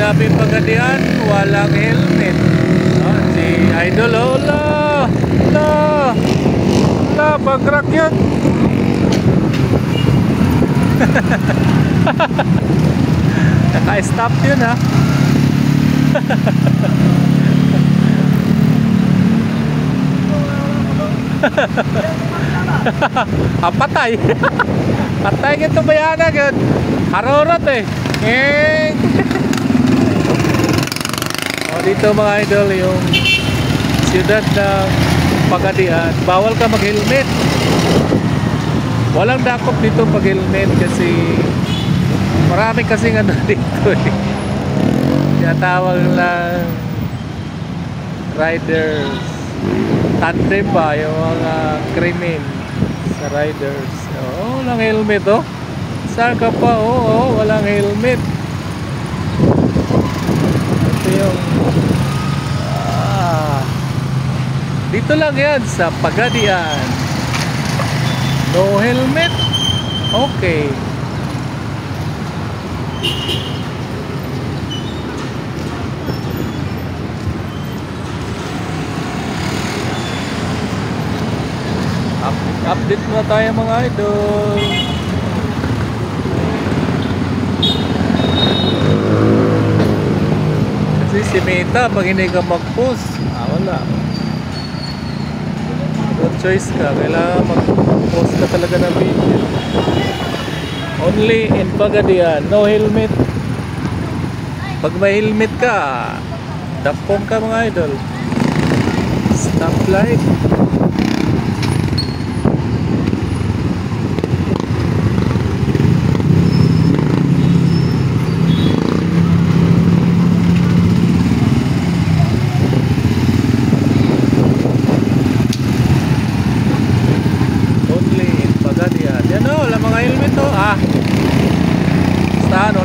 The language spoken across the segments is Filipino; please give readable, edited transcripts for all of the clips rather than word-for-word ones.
namin Pagadian, walang helmet. Si Idol, bagrak yun. Naka-stop yun ha. Patay. Patay gitu bayana yun. Harorot eh. Dito mga idol, yung siyudad ng Pagadian, bawal ka mag-helmet. Walang dakop dito pag-helmet kasi marami kasing ano dito eh. Tinatawag lang riders. Tandem ba yung mga krimen sa riders. Walang helmet oh. Saan ka pa? Walang helmet. Ito yung dito lang yan sa Pagadian. No helmet. Okay. Update na tayo mga idol. Kasi si Meta pag hindi ka mag-post, wala. No choice ka, kailangan mag-post ka talaga ng video. Only in Pagadian, no helmet. Pag may helmet ka, dakpong ka mga idol. Stoplight.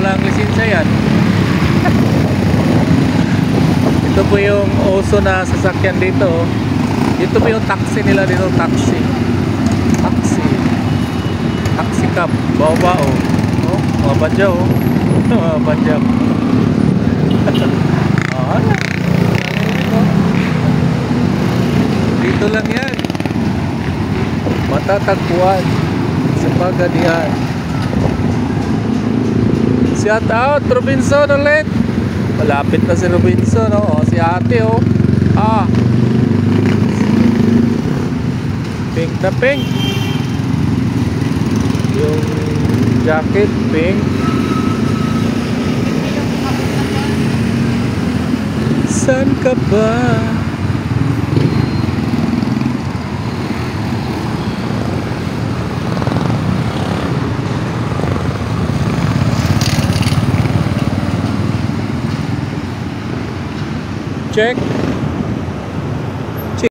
Walang lisensya yan. Ito po yung uso na sasakyan dito. Ito po yung taxi nila dito. Taxi cab. Bao-bao. Mga badyaw. Mga badyaw. Dito lang yan. Matatagpuan sa Pagadian. Shout out Robinson ulit. Malapit na si Robinson si ate pink na pink. Yung jacket pink. San ka ba? Check.